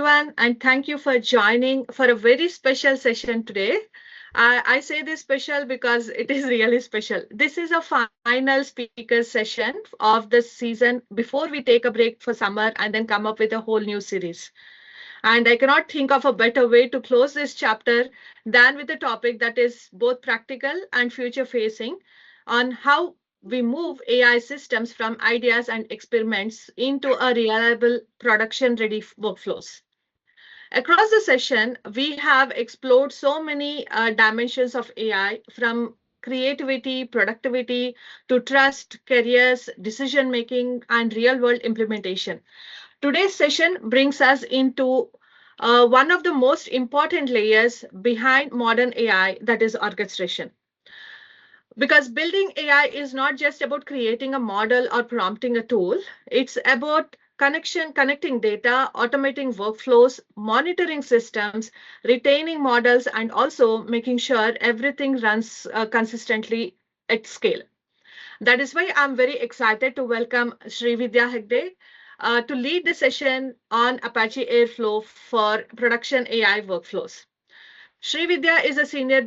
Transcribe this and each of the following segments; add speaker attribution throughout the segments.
Speaker 1: everyone, and thank you for joining for a very special session today. I say this special because it is really special. This is a final speaker session of the season before we take a break for summer and then come up with a whole new series. And I cannot think of a better way to close this chapter than with a topic that is both practical and future facing on how we move AI systems from ideas and experiments into a reliable production ready workflows. Across the session, we have explored so many dimensions of AI from creativity, productivity to trust, careers, decision making, and real world implementation. Today's session brings us into one of the most important layers behind modern AI, that is orchestration. Because building AI is not just about creating a model or prompting a tool, it's about connecting data, automating workflows, monitoring systems, retaining models, and also making sure everything runs consistently at scale. That is why I'm very excited to welcome Shrividya Hegde to lead the session on Apache Airflow for production AI workflows. Shrividya is a senior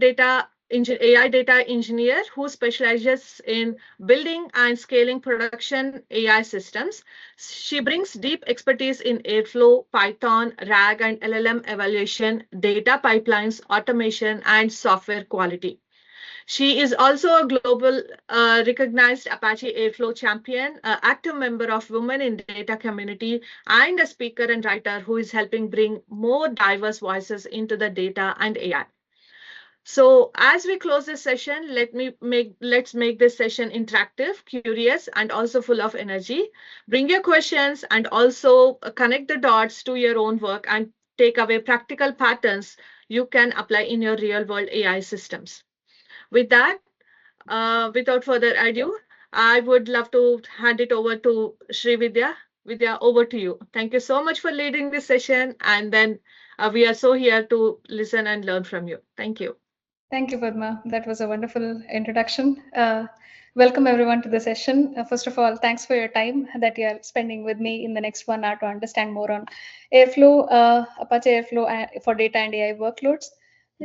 Speaker 1: AI data engineer who specializes in building and scaling production AI systems. She brings deep expertise in Airflow, Python, RAG and LLM evaluation, data pipelines, automation, and software quality. She is also a global recognized Apache Airflow Champion, active member of Women in Data community, and a speaker and writer who is helping bring more diverse voices into the data and AI. So as we close this session, let's make this session interactive, curious, and also full of energy. Bring your questions and also connect the dots to your own work and take away practical patterns you can apply in your real world AI systems. With that, without further ado, I would love to hand it over to Shrividya. Vidya, over to you. Thank you so much for leading this session. And then we are so here to listen and learn from you. Thank you.
Speaker 2: Thank you, Padma. That was a wonderful introduction. Welcome everyone to the session. First of all, thanks for your time that you are spending with me in the next 1 hour to understand more on Airflow, Apache Airflow for data and AI workloads.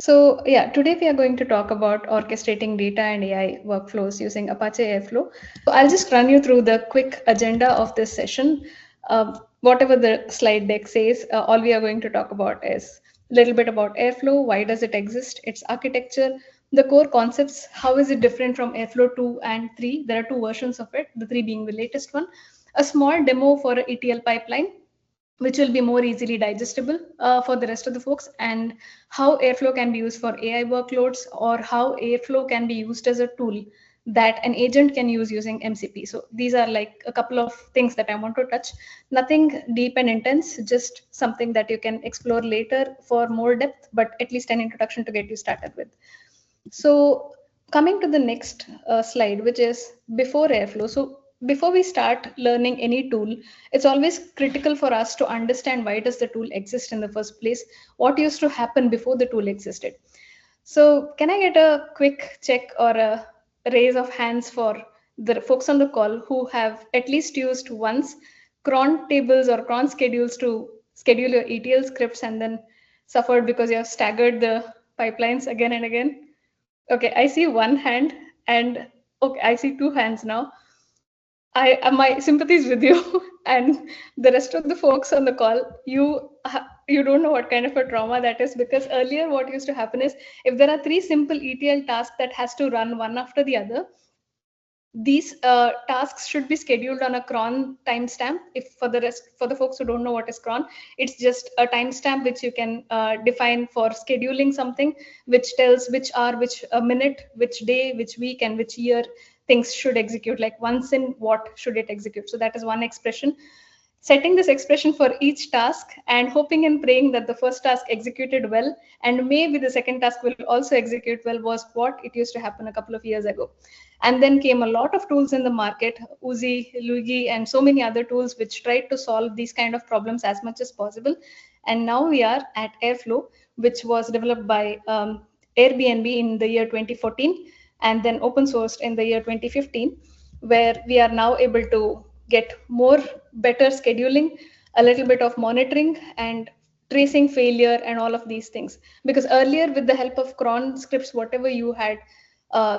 Speaker 2: So yeah, today we are going to talk about orchestrating data and AI workflows using Apache Airflow. So I'll just run you through the quick agenda of this session. Whatever the slide deck says, all we are going to talk about is a little bit about Airflow, why does it exist, its architecture, the core concepts, how is it different from Airflow 2 and 3. There are 2 versions of it, the 3 being the latest one. A small demo for an ETL pipeline, which will be more easily digestible for the rest of the folks, and how Airflow can be used for AI workloads, or how Airflow can be used as a tool that an agent can use using MCP. So these are like a couple of things that I want to touch. Nothing deep and intense, just something that you can explore later for more depth, but at least an introduction to get you started with. So coming to the next slide, which is before Airflow. So before we start learning any tool, it's always critical for us to understand why does the tool exist in the first place, what used to happen before the tool existed. So can I get a quick check or a raise of hands for the folks on the call who have at least used once cron tables or cron schedules to schedule your ETL scripts and then suffered because you have staggered the pipelines again and again? Okay, I see one hand, and okay, I see 2 hands now. My sympathies with you, and the rest of the folks on the call. You don't know what kind of a trauma that is, because earlier what used to happen is if there are 3 simple ETL tasks that has to run one after the other, these tasks should be scheduled on a cron timestamp. If for the folks who don't know what is cron, it's just a timestamp which you can define for scheduling something, which tells which hour, which minute, which day, which week, and which year things should execute, like once in what should it execute. So that is one expression. Setting this expression for each task and hoping and praying that the first task executed well and maybe the second task will also execute well was what it used to happen a couple of years ago. And then came a lot of tools in the market, Uzi, Luigi, and so many other tools which tried to solve these kind of problems as much as possible. And now we are at Airflow, which was developed by Airbnb in the year 2014 and then open sourced in the year 2015, where we are now able to get better scheduling, a little bit of monitoring, and tracing failure and all of these things. Because earlier, with the help of cron scripts, whatever you had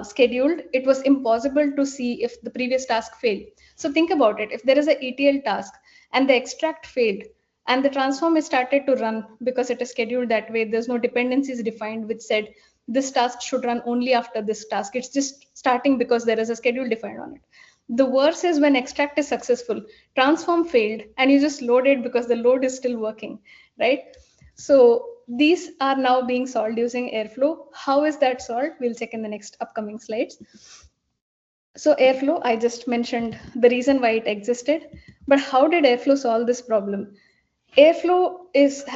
Speaker 2: scheduled, it was impossible to see if the previous task failed. So think about it. If there is a ETL task and the extract failed, and the transform is started to run because it is scheduled that way, there's no dependencies defined which said this task should run only after this task. It's just starting because there is a schedule defined on it. The worst is when extract is successful, transform failed, and you just load it because the load is still working, right? So these are now being solved using Airflow. How is that solved? We'll check in the next upcoming slides. So Airflow, I just mentioned the reason why it existed, but how did Airflow solve this problem? Airflow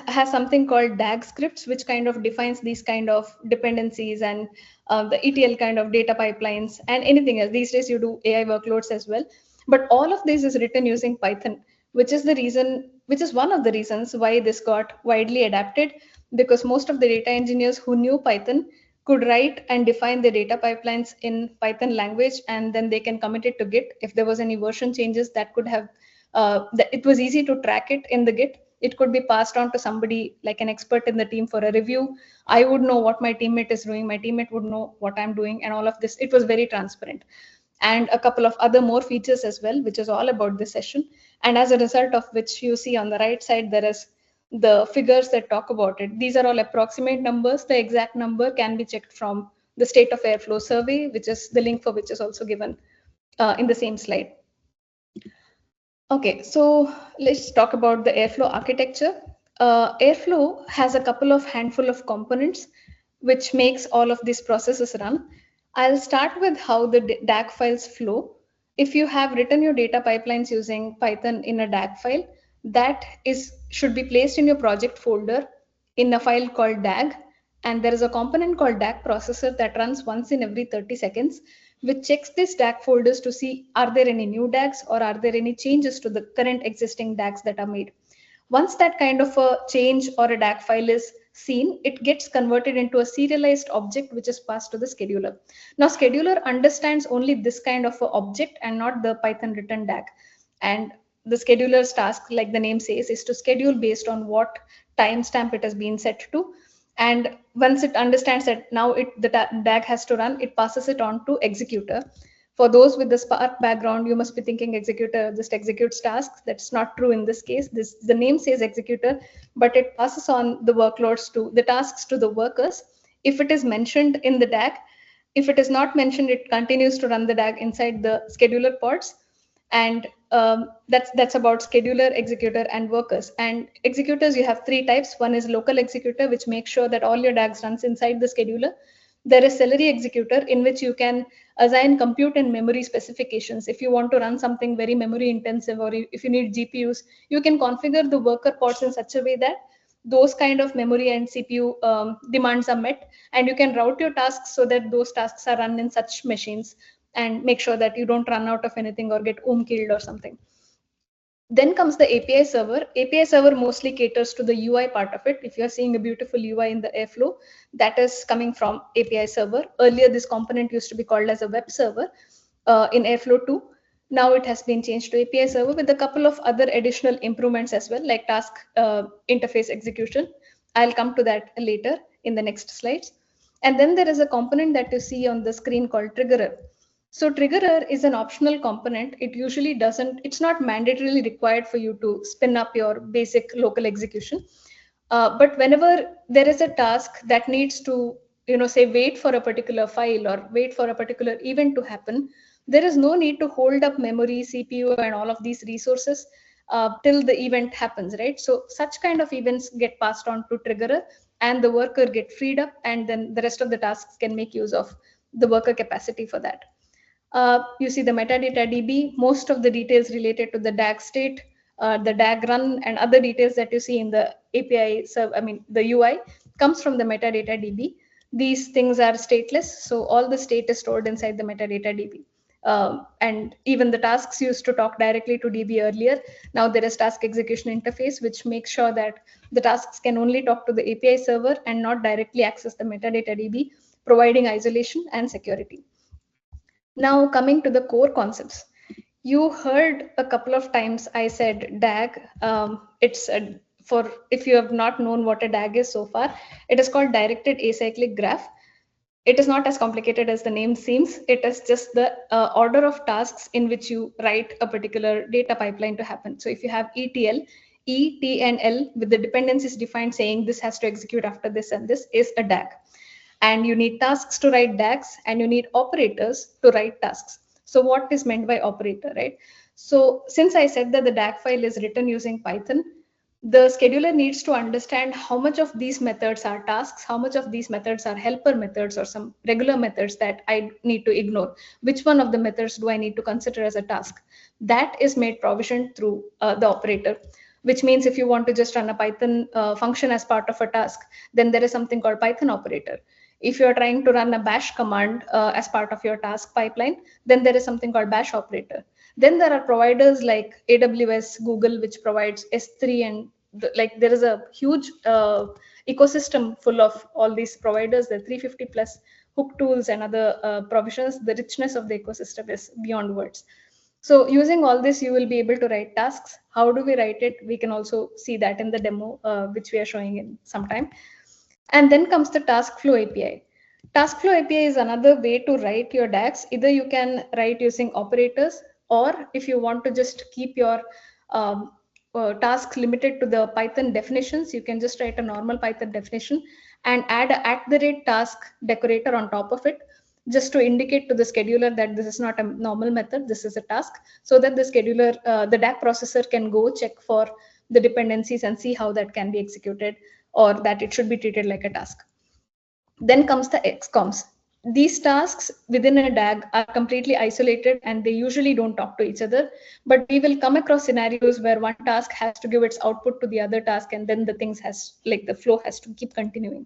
Speaker 2: has something called DAG scripts, which kind of defines these kind of dependencies and the ETL kind of data pipelines and anything else. These days you do AI workloads as well. But all of this is written using Python, which is one of the reasons why this got widely adapted, because most of the data engineers who knew Python could write and define the data pipelines in Python language, and then they can commit it to Git. If there was any version changes, that could have it was easy to track it in the Git. It could be passed on to somebody like an expert in the team for a review. I would know what my teammate is doing. My teammate would know what I'm doing, and all of this. It was very transparent. And a couple of other more features as well, which is all about this session. And as a result of which you see on the right side, there is the figures that talk about it. These are all approximate numbers. The exact number can be checked from the State of Airflow survey, which is the link for which is also given in the same slide. Okay, so let's talk about the Airflow architecture. Airflow has a couple of handful of components which makes all of these processes run. I'll start with how the DAG files flow. If you have written your data pipelines using Python in a DAG file, that should be placed in your project folder in a file called DAG. And there is a component called DAG processor that runs once in every 30 seconds, which checks these DAG folders to see are there any new DAGs or are there any changes to the current existing DAGs that are made. Once that kind of a change or a DAG file is seen, it gets converted into a serialized object which is passed to the scheduler. Now, scheduler understands only this kind of a object and not the Python written DAG. And the scheduler's task, like the name says, is to schedule based on what timestamp it has been set to. And once it understands that now the DAG has to run, it passes it on to executor. For those with the Spark background, you must be thinking executor just executes tasks. That's not true in this case. The name says executor, but it passes on the workloads to the tasks to the workers. If it is mentioned in the DAG, if it is not mentioned, it continues to run the DAG inside the scheduler pods. And that's about scheduler, executor, and workers. And executors, you have three types. One is local executor, which makes sure that all your DAGs runs inside the scheduler. There is celery executor, in which you can assign compute and memory specifications. If you want to run something very memory intensive, or if you need GPUs, you can configure the worker pods in such a way that those kind of memory and CPU demands are met, and you can route your tasks so that those tasks are run in such machines and make sure that you don't run out of anything or get killed or something. Then comes the API server. API server mostly caters to the UI part of it. If you're seeing a beautiful UI in the Airflow, that is coming from API server. Earlier, this component used to be called as a web server in Airflow 2. Now it has been changed to API server with a couple of other additional improvements as well, like task interface execution. I'll come to that later in the next slides. And then there is a component that you see on the screen called triggerer. So triggerer is an optional component. It usually it's not mandatorily required for you to spin up your basic local execution. But whenever there is a task that needs to, say wait for a particular file or wait for a particular event to happen, there is no need to hold up memory, CPU, and all of these resources till the event happens, right? So such kind of events get passed on to triggerer, and the worker get freed up, and then the rest of the tasks can make use of the worker capacity for that. You see the metadata DB, most of the details related to the DAG state, the DAG run, and other details that you see in the API, the UI comes from the metadata DB. These things are stateless, so all the state is stored inside the metadata DB. And even the tasks used to talk directly to DB earlier. Now there is task execution interface, which makes sure that the tasks can only talk to the API server and not directly access the metadata DB, providing isolation and security. Now coming to the core concepts. You heard a couple of times I said DAG. It's for if you have not known what a DAG is so far, it is called directed acyclic graph. It is not as complicated as the name seems. It is just the order of tasks in which you write a particular data pipeline to happen. So if you have ETL, E, T, and L with the dependencies defined saying this has to execute after this and this is a DAG. And you need tasks to write DAGs, and you need operators to write tasks. So what is meant by operator, right? So since I said that the DAG file is written using Python, the scheduler needs to understand how much of these methods are tasks, how much of these methods are helper methods or some regular methods that I need to ignore. Which one of the methods do I need to consider as a task? That is made provisioned through the operator, which means if you want to just run a Python function as part of a task, then there is something called Python operator. If you're trying to run a bash command as part of your task pipeline, then there is something called bash operator. Then there are providers like AWS, Google, which provides S3, and like there is a huge ecosystem full of all these providers. There are 350 plus hook tools and other provisions. The richness of the ecosystem is beyond words. So using all this, you will be able to write tasks. How do we write it? We can also see that in the demo, which we are showing in some time. And then comes the task flow API. Task flow API is another way to write your DAGs. Either you can write using operators, or if you want to just keep your tasks limited to the Python definitions, you can just write a normal Python definition and add a @task decorator on top of it, just to indicate to the scheduler that this is not a normal method, this is a task, so that the scheduler, the DAG processor can go check for the dependencies and see how that can be executed, or that it should be treated like a task. Then comes the XComs. These tasks within a DAG are completely isolated and they usually don't talk to each other, but we will come across scenarios where one task has to give its output to the other task, and then the things has, like the flow has to keep continuing.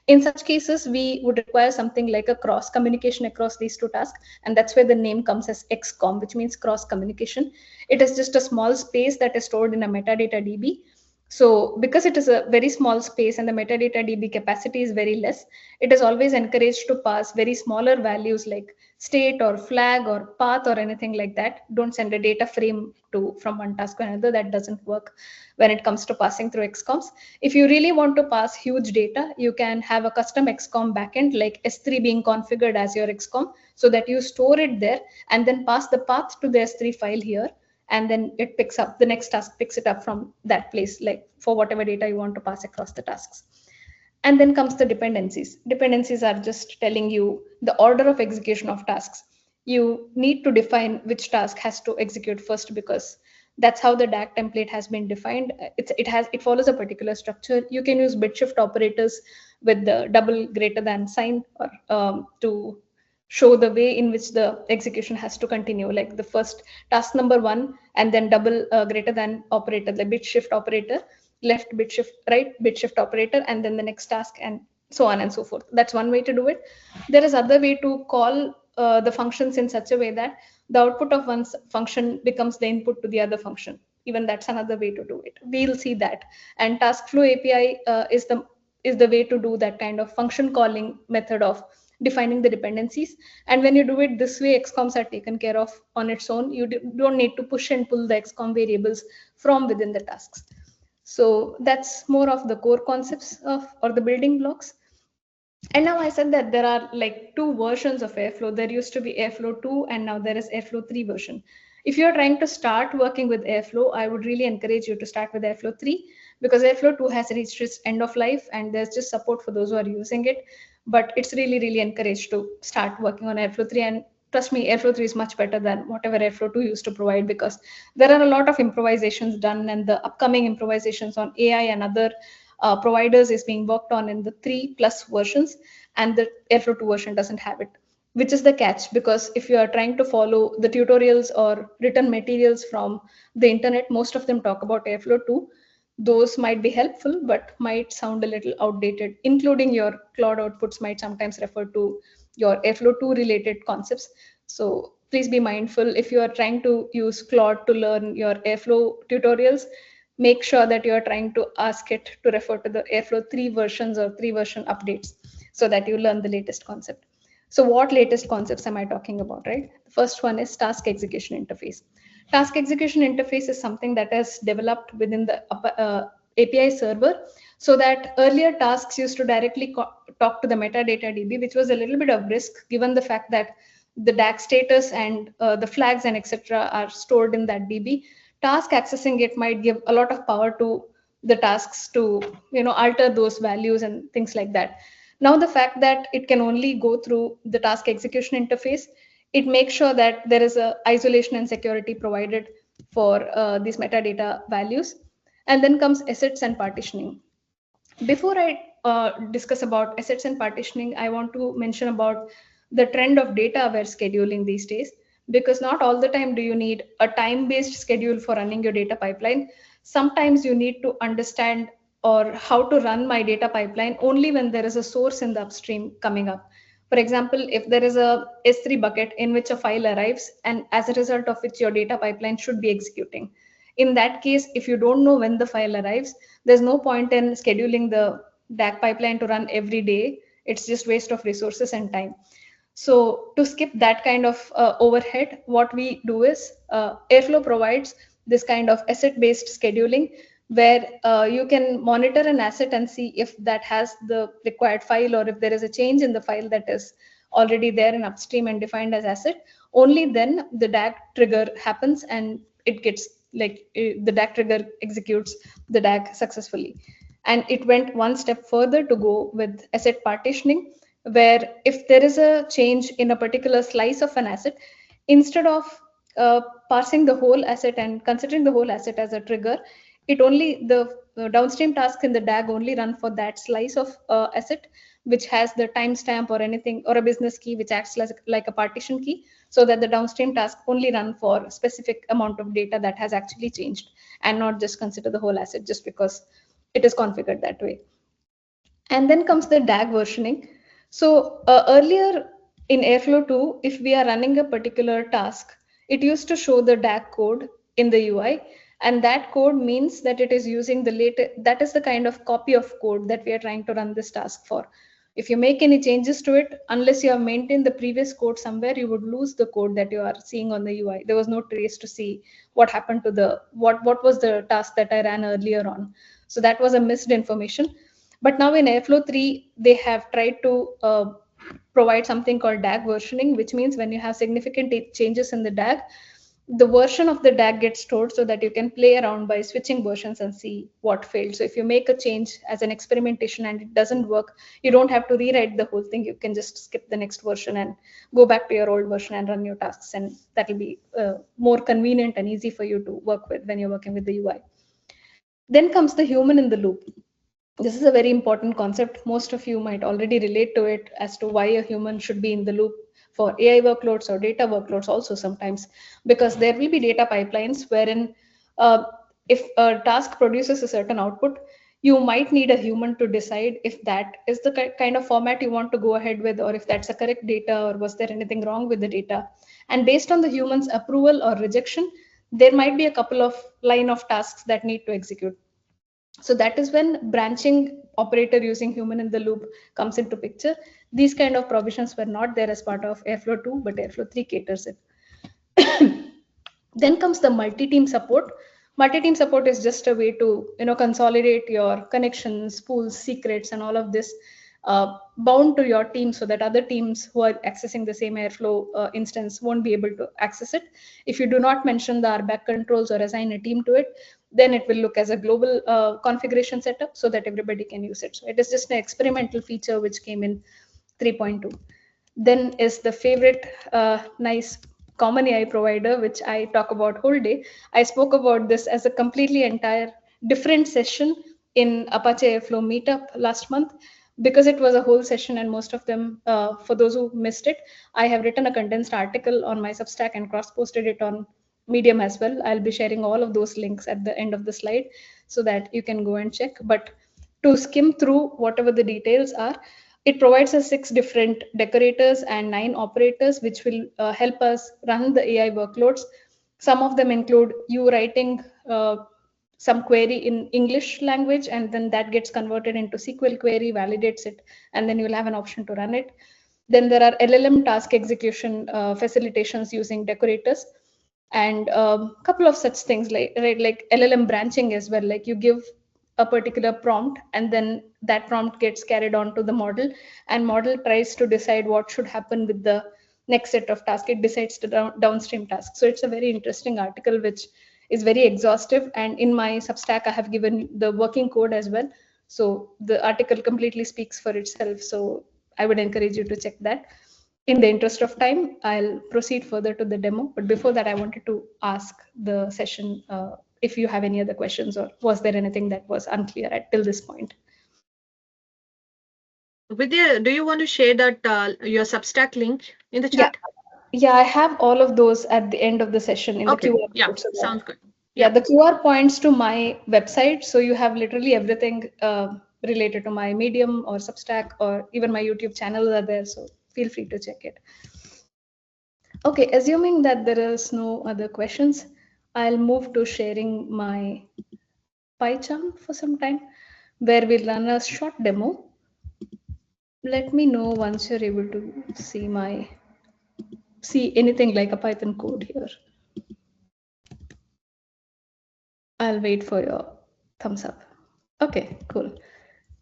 Speaker 2: In such cases, we would require something like a cross communication across these two tasks, and that's where the name comes as XCOM, which means cross communication. It is just a small space that is stored in a metadata DB. So because it is a very small space and the metadata DB capacity is very less, it is always encouraged to pass very smaller values like state or flag or path or anything like that. Don't send a data frame from one task to another. That doesn't work when it comes to passing through XComs. If you really want to pass huge data, you can have a custom XCOM backend like S3 being configured as your XCOM, so that you store it there and then pass the path to the S3 file here, and then it picks up, the next task picks it up from that place, like for whatever data you want to pass across the tasks. And then comes the dependencies. Dependencies are just telling you the order of execution of tasks. You need to define which task has to execute first, because that's how the DAG template has been defined. It follows a particular structure. You can use bit shift operators with the double greater than sign, or to show the way in which the execution has to continue, like the first task number 1 and then double greater than operator, the bit shift operator, left bit shift, right bit shift operator, and then the next task, and so on and so forth. That's one way to do it. There is other way to call the functions in such a way that the output of one function becomes the input to the other function. Even that's another way to do it. We'll see that. And task flow API is the way to do that kind of function calling method of defining the dependencies. And when you do it this way, XComs are taken care of on its own. You don't need to push and pull the XCOM variables from within the tasks. So that's more of the core concepts of, or the building blocks. And now I said that there are like two versions of Airflow. There used to be Airflow 2 and now there is Airflow 3 version. If you're trying to start working with Airflow, I would really encourage you to start with Airflow 3, because Airflow 2 has reached its end of life and there's just support for those who are using it. But it's really, really encouraged to start working on Airflow 3. And trust me, Airflow 3 is much better than whatever Airflow 2 used to provide, because there are a lot of improvisations done, and the upcoming improvisations on AI and other providers is being worked on in the 3+ versions, and the Airflow 2 version doesn't have it, which is the catch. Because if you are trying to follow the tutorials or written materials from the internet, most of them talk about Airflow 2. Those might be helpful, but might sound a little outdated. Including your Claude outputs might sometimes refer to your Airflow 2 related concepts. So please be mindful if you are trying to use Claude to learn your Airflow tutorials. Make sure that you are trying to ask it to refer to the Airflow 3 versions or 3 version updates, so that you learn the latest concept. So what latest concepts am I talking about, right? The first one is task execution interface. Task execution interface is something that is developed within the API server, so that earlier tasks used to directly talk to the metadata DB, which was a little bit of risk given the fact that the DAG status and the flags and etc. are stored in that DB. Task accessing it might give a lot of power to the tasks to alter those values and things like that. Now the fact that it can only go through the task execution interface, it makes sure that there is a isolation and security provided for these metadata values. And then comes assets and partitioning. Before I discuss about assets and partitioning, I want to mention about the trend of data aware scheduling these days, because not all the time do you need a time-based schedule for running your data pipeline. Sometimes you need to understand or how to run my data pipeline only when there is a source in the upstream coming up. For example, if there is a S3 bucket in which a file arrives and as a result of which your data pipeline should be executing. In that case, if you don't know when the file arrives, there's no point in scheduling the DAG pipeline to run every day. It's just waste of resources and time. So to skip that kind of overhead, what we do is Airflow provides this kind of asset-based scheduling where you can monitor an asset and see if that has the required file or if there is a change in the file that is already there in upstream and defined as asset. Only then the DAG trigger happens and it gets the DAG trigger executes the DAG successfully. And it went one step further to go with asset partitioning, where if there is a change in a particular slice of an asset, instead of parsing the whole asset and considering the whole asset as a trigger, it only the downstream task in the DAG only run for that slice of asset which has the timestamp or anything or a business key which acts like a partition key, so that the downstream task only run for a specific amount of data that has actually changed and not just consider the whole asset just because it is configured that way. And then comes the DAG versioning. So earlier in Airflow 2, if we are running a particular task, it used to show the DAG code in the UI. And that code means that it is using the latest, that is the kind of copy of code that we are trying to run this task for. If you make any changes to it, unless you have maintained the previous code somewhere, you would lose the code that you are seeing on the UI. There was no trace to see what happened to what was the task that I ran earlier on. So that was a missed information. But now in Airflow 3, they have tried to provide something called DAG versioning, which means when you have significant changes in the DAG, the version of the DAG gets stored so that you can play around by switching versions and see what failed. So if you make a change as an experimentation and it doesn't work, you don't have to rewrite the whole thing. You can just skip the next version and go back to your old version and run your tasks. And that'll be more convenient and easy for you to work with when you're working with the UI. Then comes the human in the loop. This is a very important concept. Most of you might already relate to it as to why a human should be in the loop for AI workloads or data workloads also sometimes, because there will be data pipelines wherein if a task produces a certain output, you might need a human to decide if that is the kind of format you want to go ahead with, or if that's a correct data, or was there anything wrong with the data. And based on the human's approval or rejection, there might be a couple of line of tasks that need to execute. So that is when branching operator using human in the loop comes into picture. These kind of provisions were not there as part of Airflow 2, but Airflow 3 caters it. Then comes the multi-team support. Multi-team support is just a way to consolidate your connections, pools, secrets, and all of this bound to your team so that other teams who are accessing the same Airflow instance won't be able to access it. If you do not mention the RBAC controls or assign a team to it, then it will look as a global configuration setup so that everybody can use it. So it is just an experimental feature which came in 3.2. Then is the favorite nice common AI provider, which I talk about whole day. I spoke about this as a completely entire different session in Apache Airflow meetup last month, because it was a whole session and most of them, for those who missed it, I have written a condensed article on my Substack and cross-posted it on Medium as well. I'll be sharing all of those links at the end of the slide so that you can go and check. But to skim through whatever the details are, it provides us 6 different decorators and 9 operators, which will help us run the AI workloads. Some of them include you writing some query in English language, and then that gets converted into SQL query, validates it, and then you'll have an option to run it. Then there are LLM task execution facilitations using decorators, and a couple of such things like LLM branching as well. Like you give a particular prompt, and then that prompt gets carried on to the model, and model tries to decide what should happen with the next set of tasks. It decides the downstream tasks. So it's a very interesting article which is very exhaustive, and in my Substack I have given the working code as well. So the article completely speaks for itself. So I would encourage you to check that. In the interest of time, I'll proceed further to the demo. But before that, I wanted to ask the session if you have any other questions, or was there anything that was unclear till this point?
Speaker 1: Vidya, do you want to share that your Substack link in the chat?
Speaker 2: Yeah, I have all of those at the end of the session in the QR
Speaker 1: Yeah,
Speaker 2: code. So
Speaker 1: sounds good.
Speaker 2: Yeah, the QR points to my website. So you have literally everything related to my Medium or Substack, or even my YouTube channels are there. So feel free to check it. Okay, assuming that there is no other questions, I'll move to sharing my PyCharm for some time, where we'll run a short demo. Let me know once you're able to see anything like a Python code here. I'll wait for your thumbs up. Okay, cool.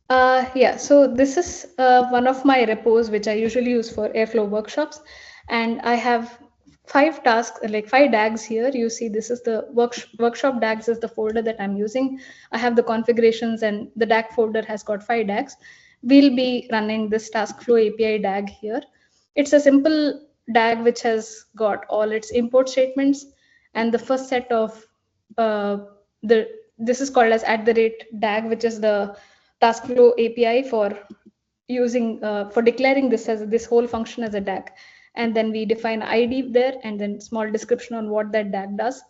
Speaker 2: Yeah, so this is one of my repos which I usually use for Airflow workshops, and I have 5 tasks, like 5 DAGs here. You see, this is the workshop DAGs is the folder that I'm using. I have the configurations, and the DAG folder has got 5 DAGs. We'll be running this TaskFlow API DAG here. It's a simple DAG which has got all its import statements, and the first set of the this is called as @DAG, which is the TaskFlow API for for declaring this whole function as a DAG. And then we define ID there, and then small description on what that DAG does.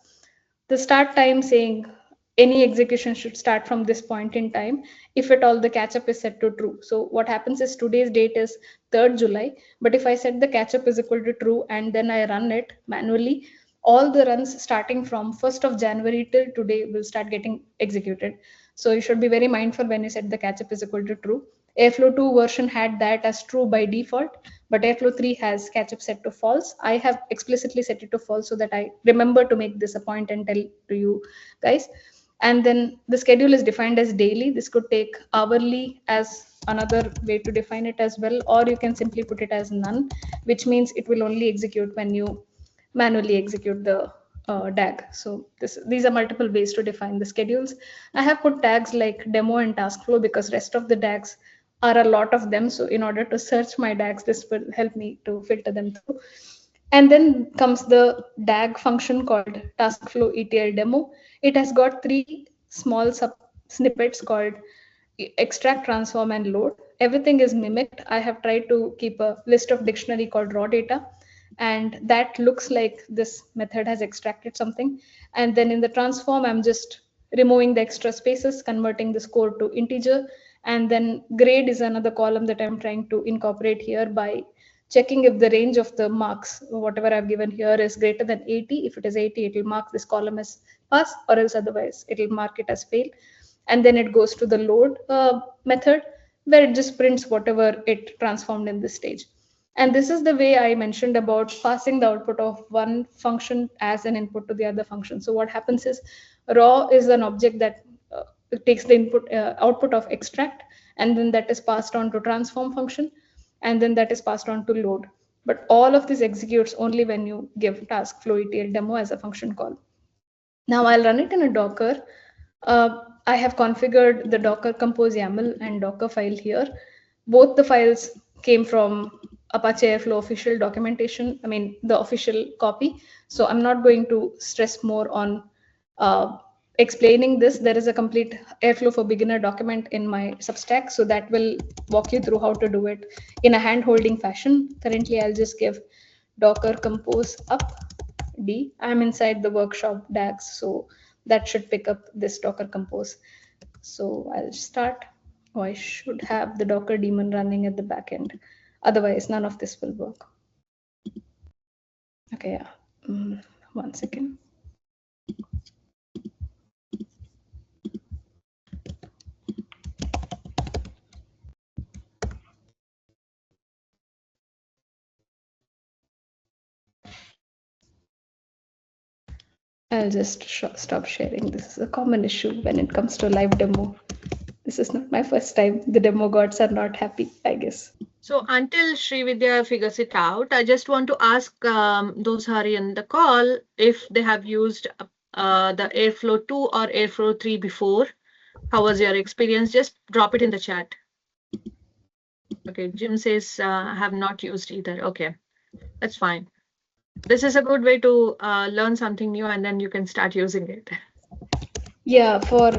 Speaker 2: The start time saying any execution should start from this point in time, if at all the catch-up is set to true. So what happens is today's date is 3rd July, but if I set the catch-up is equal to true and then I run it manually, all the runs starting from 1st of January till today will start getting executed. So you should be very mindful when you set the catch-up is equal to true. Airflow 2 version had that as true by default, but Airflow 3 has catch-up set to false. I have explicitly set it to false so that I remember to make this a point and tell to you guys. And then the schedule is defined as daily. This could take hourly as another way to define it as well, or you can simply put it as none, which means it will only execute when you manually execute the DAG. So these are multiple ways to define the schedules. I have put tags like demo and TaskFlow because rest of the DAGs are a lot of them. So in order to search my DAGs, this will help me to filter them through. And then comes the DAG function called TaskFlow ETL demo. It has got 3 small snippets called extract, transform, and load. Everything is mimicked. I have tried to keep a list of dictionary called raw data, and that looks like this method has extracted something. And then in the transform, I'm just removing the extra spaces, converting the score to integer. And then grade is another column that I'm trying to incorporate here by checking if the range of the marks, whatever I've given here, is greater than 80. If it is 80, it will mark this column as pass, or else otherwise it will mark it as fail. And then it goes to the load method, where it just prints whatever it transformed in this stage. And this is the way I mentioned about passing the output of one function as an input to the other function. So what happens is raw is an object that takes the output of extract, and then that is passed on to transform function, and then that is passed on to load. But all of this executes only when you give TaskFlow ETL demo as a function call. Now I'll run it in a Docker. I have configured the Docker Compose YAML and Docker file here. Both the files came from Apache Airflow official documentation, the official copy. So I'm not going to stress more on explaining this. There is a complete Airflow for beginner document in my Substack, so that will walk you through how to do it in a hand-holding fashion. Currently, I'll just give Docker Compose up D. I'm inside the workshop DAGs, so that should pick up this Docker Compose. So I'll start. Oh, I should have the Docker daemon running at the back end. Otherwise, none of this will work. Okay, yeah. 1 second. I'll just stop sharing. This is a common issue when it comes to live demo. This is not my first time. The demo gods are not happy, I guess.
Speaker 1: So until Shrividya figures it out, I just want to ask those who are in the call if they have used the Airflow 2 or Airflow 3 before. How was your experience? Just drop it in the chat. Okay, Jim says I have not used either. Okay, that's fine. This is a good way to learn something new and then you can start using it.
Speaker 2: Yeah, for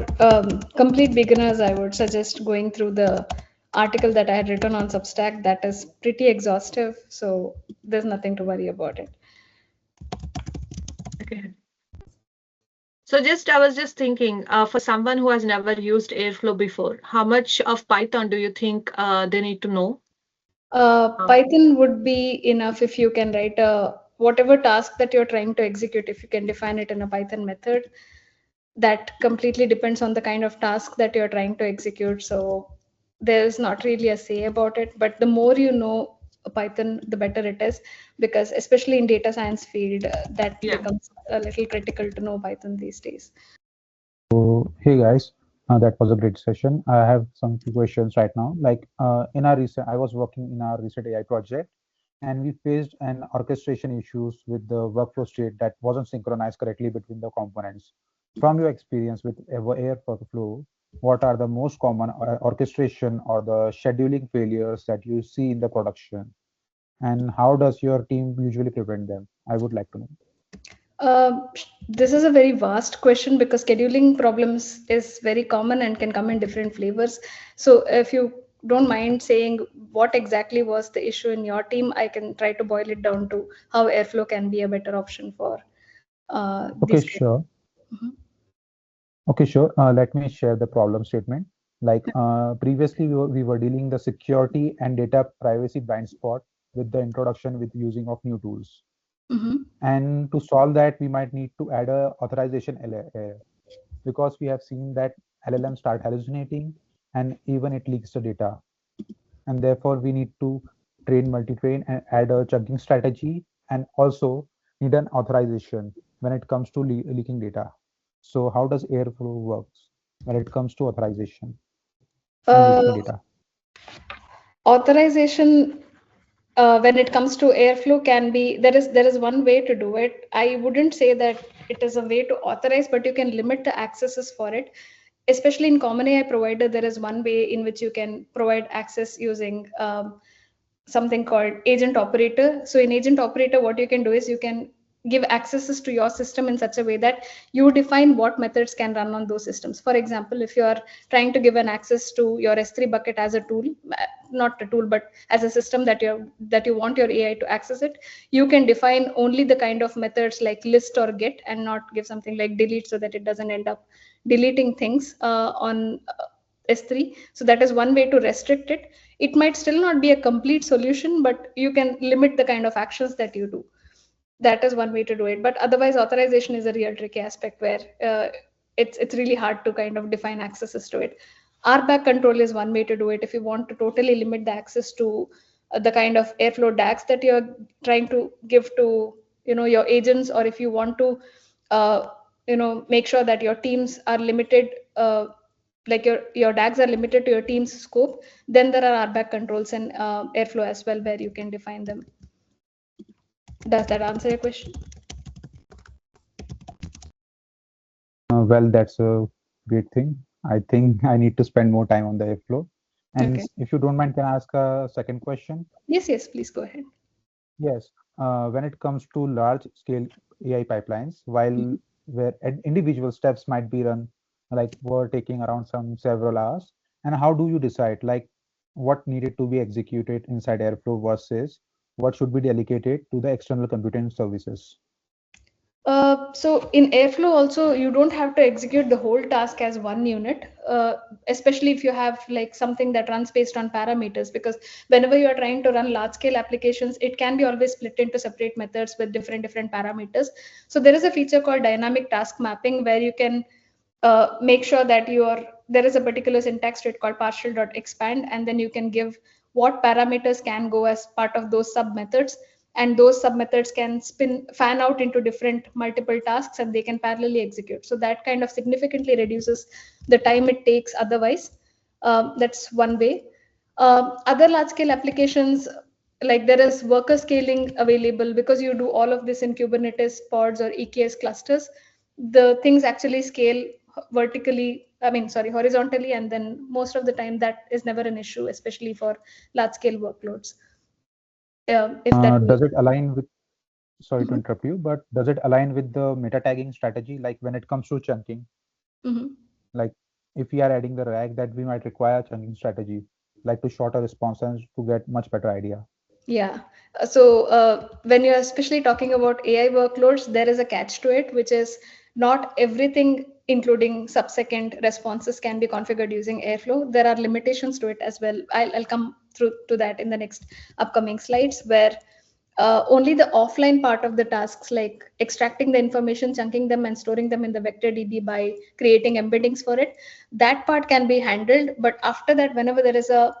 Speaker 2: complete beginners, I would suggest going through the article that I had written on Substack. That is pretty exhaustive, so there's nothing to worry about it.
Speaker 1: Okay. So I was just thinking, for someone who has never used Airflow before, how much of Python do you think they need to know?
Speaker 2: Python would be enough if you can write whatever task that you're trying to execute, if you can define it in a Python method. That completely depends on the kind of task that you're trying to execute. So there's not really a say about it, but the more you know Python, the better it is, because especially in data science field, that becomes a little critical to know Python these days.
Speaker 3: So, hey guys, that was a great session. I have some few questions right now. Like in our recent, I was working in our recent AI project, and we faced an orchestration issues with the workflow state that wasn't synchronized correctly between the components. From your experience with Airflow, what are the most common orchestration or the scheduling failures that you see in the production, and how does your team usually prevent them? I would like to know.
Speaker 2: This is a very vast question because scheduling problems is very common and can come in different flavors. So if you don't mind saying what exactly was the issue in your team, I can try to boil it down to how Airflow can be a better option for
Speaker 3: Okay,
Speaker 2: these.
Speaker 3: sure.
Speaker 2: Mhm.
Speaker 3: Okay, sure. Let me share the problem statement. Like previously, we were dealing the security and data privacy blind spot with the introduction with using of new tools.
Speaker 2: Mhm.
Speaker 3: And to solve that, we might need to add a authorization layer because we have seen that LLM start hallucinating and even it leaks the data. And therefore, we need to train multi-train and add a chunking strategy and also need an authorization when it comes to leaking data. So how does Airflow works when it comes to authorization and
Speaker 2: Uh,
Speaker 3: leaking data?
Speaker 2: Authorization when it comes to Airflow can be there is one way to do it. I wouldn't say that it is a way to authorize, but you can limit the accesses for it. Especially in common AI provider, there is one way in which you can provide access using something called agent operator. So in agent operator, what you can do is you can give accesses to your system in such a way that you define what methods can run on those systems. For example, if you are trying to give an access to your S3 bucket as a tool, not a tool, but as a system that you want your AI to access it, you can define only the kind of methods like list or get and not give something like delete so that it doesn't end up deleting things on S3. So that is one way to restrict it. It might still not be a complete solution, but you can limit the kind of actions that you do. That is one way to do it. But otherwise, authorization is a real tricky aspect where it's really hard to kind of define accesses to it. RBAC control is one way to do it. If you want to totally limit the access to the kind of Airflow DAGs that you're trying to give to your agents, or if you want to make sure that your teams are limited. Like your DAGs are limited to your team's scope, then there are RBAC controls in Airflow as well where you can define them. Does that answer your question?
Speaker 3: Well, that's a great thing. I think I need to spend more time on the Airflow. And
Speaker 2: Okay.
Speaker 3: if you don't mind, can I ask a second question?
Speaker 2: Yes, please go ahead.
Speaker 3: Yes, when it comes to large scale AI pipelines, while where individual steps might be run, like were taking around several hours, and how do you decide like what needed to be executed inside Airflow versus what should be delegated to the external computing services?
Speaker 2: So in Airflow also, you don't have to execute the whole task as one unit, especially if you have like something that runs based on parameters, because whenever you are trying to run large scale applications, it can be always split into separate methods with different parameters. So there is a feature called dynamic task mapping where you can make sure that there is a particular syntax to it called partial.expand, and then you can give what parameters can go as part of those sub methods. and those submethods can fan out into different multiple tasks, and they can parallelly execute. So that kind of significantly reduces the time it takes otherwise. That's one way. Other large scale applications, like there is worker scaling available because you do all of this in Kubernetes pods or EKS clusters. The things actually scale horizontally, and then most of the time that is never an issue, especially for large scale workloads. If that
Speaker 3: Does it align with, sorry to
Speaker 2: Mhm.
Speaker 3: interrupt you, but does it align with the meta tagging strategy? Like when it comes to chunking,
Speaker 2: Mhm.
Speaker 3: like if we are adding the RAG, that we might require chunking strategy, like to shorter response times to get much better idea.
Speaker 2: Yeah. So when you're especially talking about AI workloads, there is a catch to it, which is not everything, including sub-second responses, can be configured using Airflow. There are limitations to it as well. I'll come through to that in the next upcoming slides, where only the offline part of the tasks, like extracting the information, chunking them, and storing them in the vector DB by creating embeddings for it, that part can be handled. But after that, whenever there is a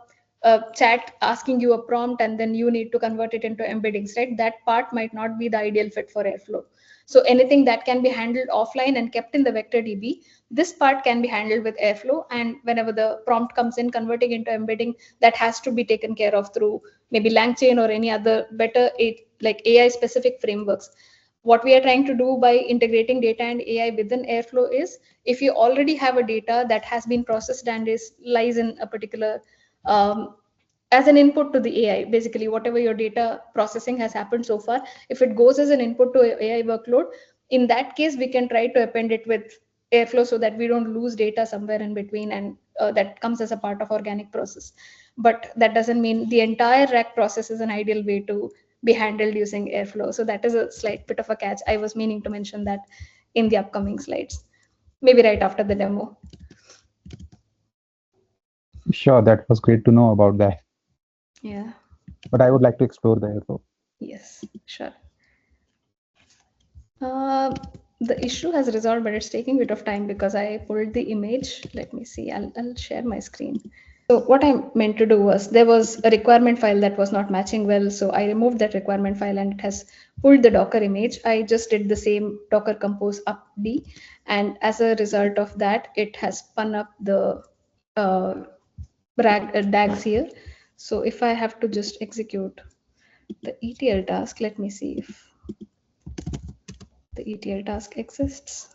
Speaker 2: chat asking you a prompt and then you need to convert it into embeddings, right? That part might not be the ideal fit for Airflow. So anything that can be handled offline and kept in the vector DB, this part can be handled with Airflow. And whenever the prompt comes in, converting into embedding, that has to be taken care of through maybe LangChain or any other better like AI specific frameworks. What we are trying to do by integrating data and AI within Airflow is, if you already have a data that has been processed and lies in a particular as an input to the AI, basically whatever your data processing has happened so far, if it goes as an input to AI workload, in that case we can try to append it with Airflow so that we don't lose data somewhere in between, and that comes as a part of organic process. But that doesn't mean the entire RAG process is an ideal way to be handled using Airflow. So that is a slight bit of a catch. I was meaning to mention that in the upcoming slides, maybe right after the demo.
Speaker 3: Sure, that was great to know about that.
Speaker 2: Yeah.
Speaker 3: But I would like to explore the Airflow.
Speaker 2: Yes, sure. The issue has resolved, but it's taking a bit of time because I pulled the image. Let me see. I'll share my screen. So what I meant to do was, there was a requirement file that was not matching well. So I removed that requirement file and it has pulled the Docker image. I just did the same Docker compose upd. And as a result of that, it has spun up the DAGs here. So if I have to just execute the ETL task, let me see if the ETL task exists.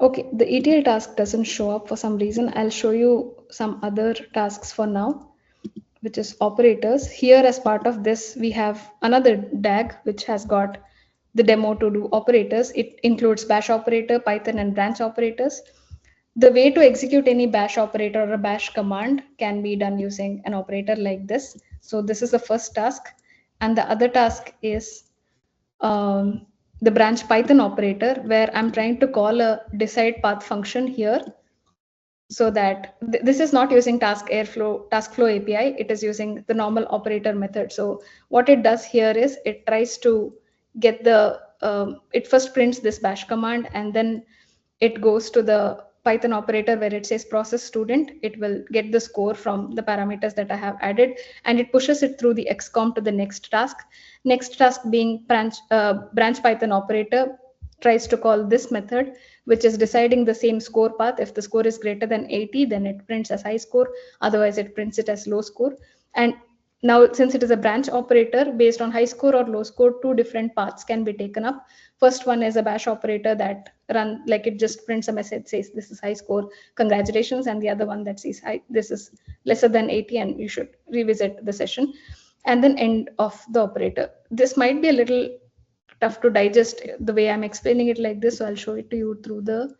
Speaker 2: Okay, the ETL task doesn't show up for some reason. I'll show you some other tasks for now, which is operators. Here, as part of this, we have another DAG, which has got the demo to do operators. It includes bash operator, Python, and branch operators. The way to execute any bash operator or a bash command can be done using an operator like this. So this is the first task. And the other task is the branch Python operator, where I'm trying to call a decide path function here, so that this is not using task flow API. It is using the normal operator method. So what it does here is, it tries to get the it first prints this bash command, and then it goes to the Python operator where it says process student. It will get the score from the parameters that I have added, and it pushes it through the XCOM to the next task. Next task being branch Python operator tries to call this method, which is deciding the same score path. If the score is greater than 80, then it prints as high score. Otherwise, it prints it as low score. And now, since it is a branch operator, based on high score or low score, two different paths can be taken up. First one is a bash operator that run, like it just prints a message, says this is high score, congratulations. And the other one that says this is lesser than 80 and you should revisit the session. And then end of the operator. This might be a little tough to digest the way I'm explaining it like this. So I'll show it to you through the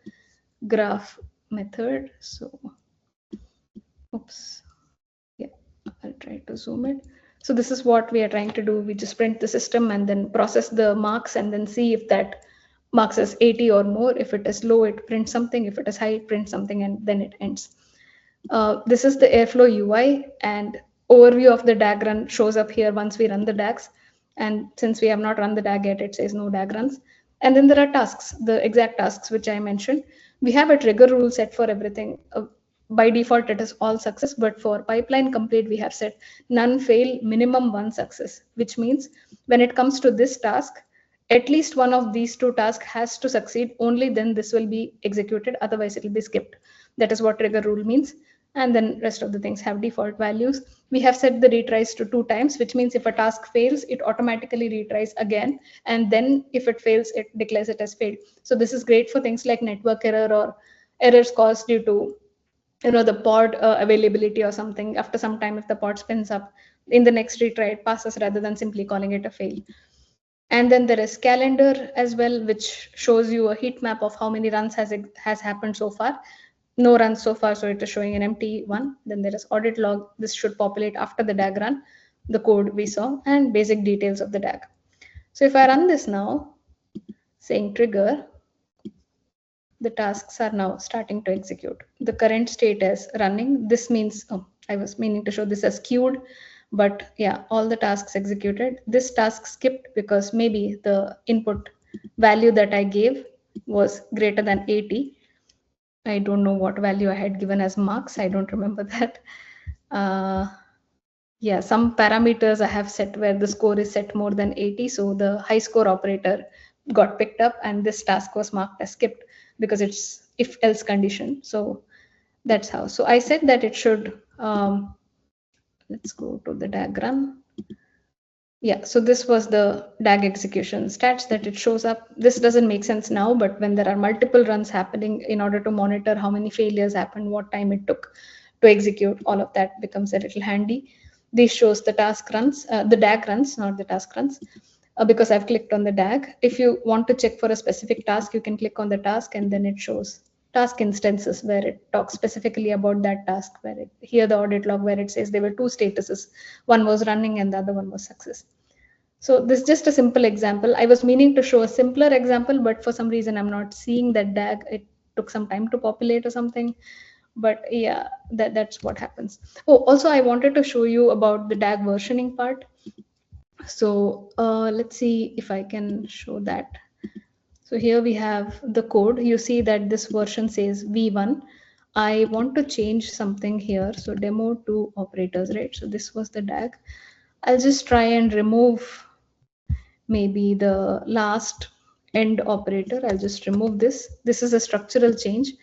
Speaker 2: graph method. So, oops. Yeah, I'll try to zoom it. So this is what we are trying to do. We just print the system and then process the marks and then see if that marks as 80 or more. If it is low, it prints something. If it is high, it prints something, and then it ends. This is the Airflow UI, and overview of the DAG run shows up here once we run the DAGs. And since we have not run the DAG yet, it says no DAG runs. And then there are tasks, the exact tasks which I mentioned. We have a trigger rule set for everything. by default it is all success, but for pipeline complete we have set none fail, minimum one success, which means when it comes to this task, at least one of these two tasks has to succeed, only then this will be executed, otherwise it will be skipped. That is what trigger rule means. And then rest of the things have default values. We have set the retries to 2 times, which means if a task fails, it automatically retries again, and then if it fails, it declares it as failed. So this is great for things like network error or errors caused due to the pod availability or something. After some time, if the pod spins up, in the next retry it passes rather than simply calling it a fail. And then there is calendar as well, which shows you a heat map of how many runs has happened so far. No runs so far, so it is showing an empty one. Then there is audit log. This should populate after the DAG run, the code we saw, and basic details of the DAG. So if I run this now, saying trigger, the tasks are now starting to execute. The current state is running. This means, I was meaning to show this as queued, but yeah, all the tasks executed. This task skipped because maybe the input value that I gave was greater than 80. I don't know what value I had given as marks. I don't remember that. Yeah, some parameters I have set where the score is set more than 80. So the high score operator got picked up and this task was marked as skipped because it's if else condition. So that's how. So I said that it should, let's go to the diagram. Yeah, so this was the DAG execution stats that it shows up. This doesn't make sense now, but when there are multiple runs happening, in order to monitor how many failures happened, what time it took to execute, all of that becomes a little handy. This shows the task runs, the DAG runs, not the task runs, because I've clicked on the DAG. If you want to check for a specific task, you can click on the task and then it shows task instances where it talks specifically about that task, where it, here the audit log where it says there were 2 statuses. One was running and the other one was success. So this is just a simple example. I was meaning to show a simpler example, but for some reason I'm not seeing that DAG. It took some time to populate or something. But yeah, that's what happens. Oh, also I wanted to show you about the DAG versioning part. So let's see if I can show that. So here we have the code. You see that this version says V1. I want to change something here. So demo to operators, right? So this was the DAG. I'll just try and remove maybe the last end operator. I'll just remove this. This is a structural change.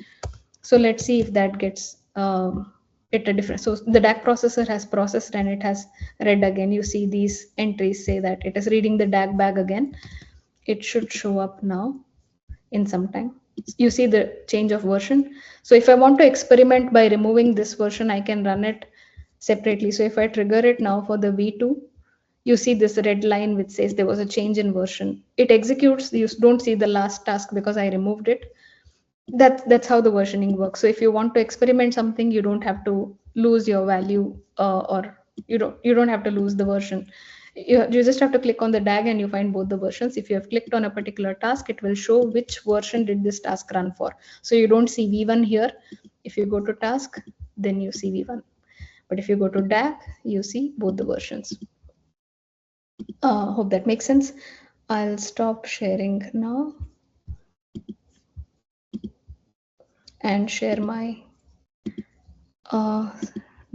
Speaker 2: So let's see if that gets it a different. So the DAG processor has processed and it has read again. You see these entries say that it is reading the DAG bag again. It should show up now in some time. You see the change of version. So if I want to experiment by removing this version, I can run it separately. So if I trigger it now for the V2, you see this red line which says there was a change in version. It executes. You don't see the last task because I removed it. That's how the versioning works. So if you want to experiment something, you don't have to lose your value or you don't have to lose the version. You just have to click on the DAG and you find both the versions. If you have clicked on a particular task, it will show which version did this task run for. So you don't see V1 here. If you go to task, then you see V1. But if you go to DAG, you see both the versions. Hope that makes sense. I'll stop sharing now and share my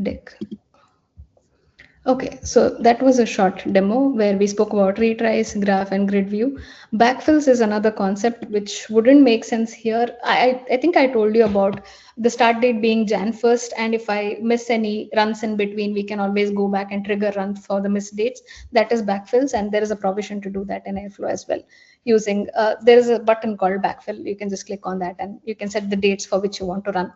Speaker 2: deck. Okay, so that was a short demo where we spoke about retries, graph, and grid view. Backfills is another concept which wouldn't make sense here. I think I told you about the start date being Jan 1st, and if I miss any runs in between, we can always go back and trigger run for the missed dates. That is backfills, and there is a provision to do that in Airflow as well. Using there is a button called backfill. You can just click on that and you can set the dates for which you want to run.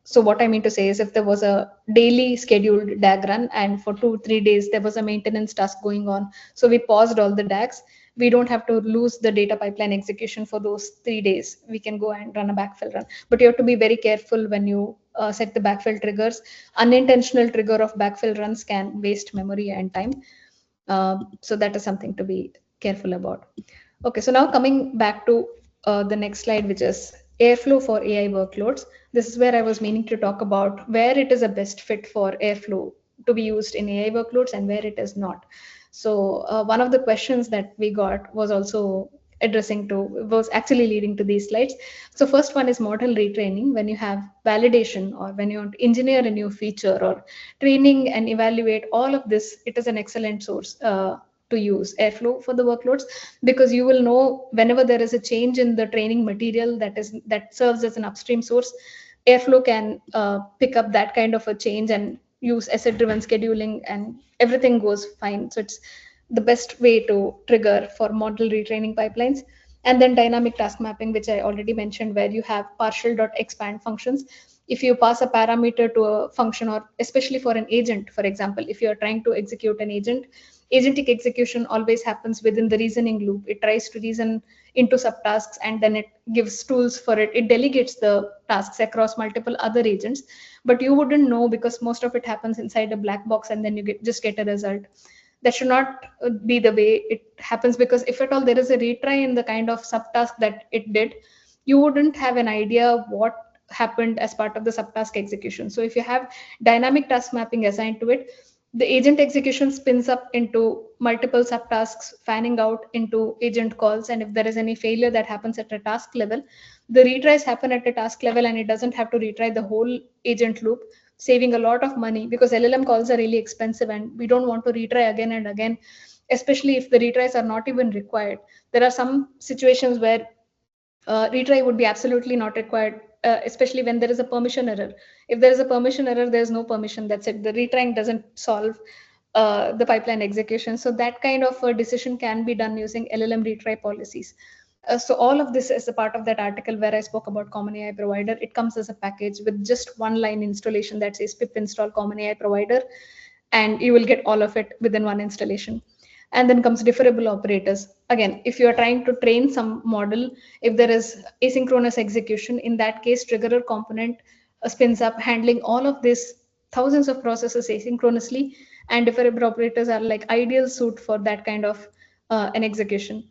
Speaker 2: So what I mean to say is if there was a daily scheduled DAG run and for 2-3 days there was a maintenance task going on, so we paused all the DAGs, we don't have to lose the data pipeline execution for those 3 days. We can go and run a backfill run. But you have to be very careful when you set the backfill triggers. Unintentional trigger of backfill runs can waste memory and time. So that is something to be careful about. Okay, so now coming back to the next slide, which is Airflow for AI workloads. This is where I was meaning to talk about where it is a best fit for Airflow to be used in AI workloads and where it is not. So one of the questions that we got was also addressing to, was actually leading to these slides. So first one is model retraining. When you have validation or when you want to engineer a new feature or training and evaluate all of this, it is an excellent source to use Airflow for the workloads, because you will know whenever there is a change in the training material that serves as an upstream source, Airflow can pick up that kind of a change and use asset-driven scheduling, and everything goes fine. So it's the best way to trigger for model retraining pipelines. And then dynamic task mapping, which I already mentioned, where you have partial.expand functions. If you pass a parameter to a function, or especially for an agent, for example, if you're trying to execute an agent, agentic execution always happens within the reasoning loop. It tries to reason into subtasks, and then it gives tools for it. It delegates the tasks across multiple other agents, but you wouldn't know because most of it happens inside a black box, and then you just get a result. That should not be the way it happens, because if at all there is a retry in the kind of subtask that it did, you wouldn't have an idea what happened as part of the subtask execution. So if you have dynamic task mapping assigned to it, the agent execution spins up into multiple subtasks, fanning out into agent calls. And if there is any failure that happens at a task level, the retries happen at a task level, and it doesn't have to retry the whole agent loop, saving a lot of money, because LLM calls are really expensive and we don't want to retry again and again, especially if the retries are not even required. There are some situations where retry would be absolutely not required, especially when there is a permission error. If there is a permission error, there's no permission. That's it. The retrying doesn't solve the pipeline execution. So that kind of a decision can be done using LLM retry policies. So all of this is a part of that article where I spoke about Common AI Provider. It comes as a package with just one line installation that says pip install Common AI Provider, and you will get all of it within one installation. And then comes differable operators. Again, if you are trying to train some model, if there is asynchronous execution, in that case, triggerer component spins up, handling all of this thousands of processes asynchronously, and differable operators are like ideal suit for that kind of an execution.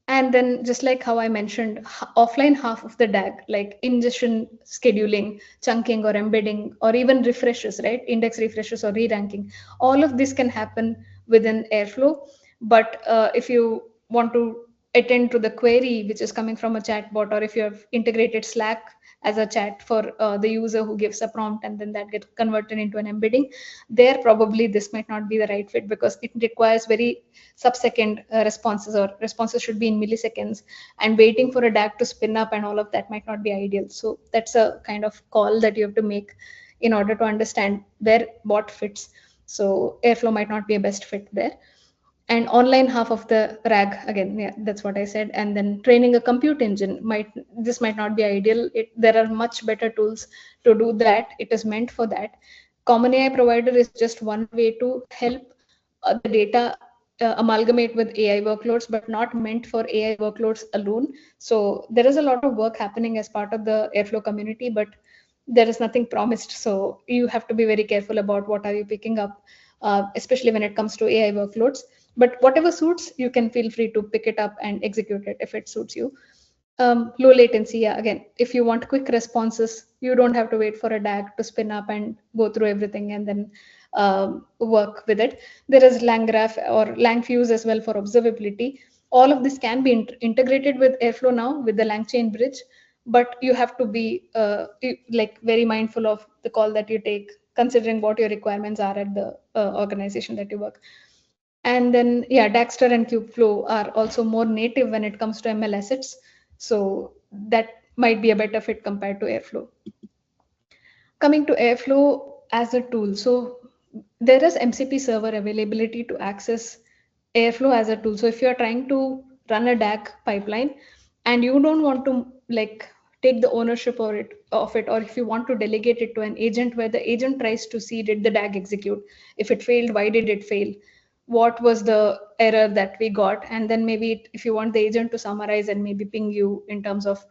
Speaker 2: And then just like how I mentioned, offline half of the DAG, like ingestion scheduling, chunking or embedding, or even refreshes, right? Index refreshes or re-ranking. All of this can happen within Airflow. But if you want to attend to the query, which is coming from a chatbot, or if you have integrated Slack as a chat for the user who gives a prompt and then that gets converted into an embedding, there probably this might not be the right fit, because it requires very sub-second responses, or responses should be in milliseconds, and waiting for a DAG to spin up and all of that might not be ideal. So that's a kind of call that you have to make in order to understand where what fits. So Airflow might not be a best fit there. And online half of the RAG, again, yeah, that's what I said. And then training a compute engine might not be ideal. There are much better tools to do that. It is meant for that. Common AI Provider is just one way to help the data amalgamate with AI workloads, but not meant for AI workloads alone. So there is a lot of work happening as part of the Airflow community, but there is nothing promised. So you have to be very careful about what are you picking up, especially when it comes to AI workloads. But whatever suits, you can feel free to pick it up and execute it if it suits you. Low latency, yeah, again, if you want quick responses, you don't have to wait for a DAG to spin up and go through everything and then work with it. There is LangGraph or LangFuse as well for observability. All of this can be integrated with Airflow now with the LangChain bridge, but you have to be like very mindful of the call that you take, considering what your requirements are at the organization that you work. And then, yeah, Dagster and Kubeflow are also more native when it comes to ML assets. So that might be a better fit compared to Airflow. Coming to Airflow as a tool. So there is MCP server availability to access Airflow as a tool. So if you're trying to run a DAG pipeline and you don't want to like take the ownership of it, or if you want to delegate it to an agent where the agent tries to see, did the DAG execute? If it failed, why did it fail? What was the error that we got? And then maybe if you want the agent to summarize and maybe ping you in terms of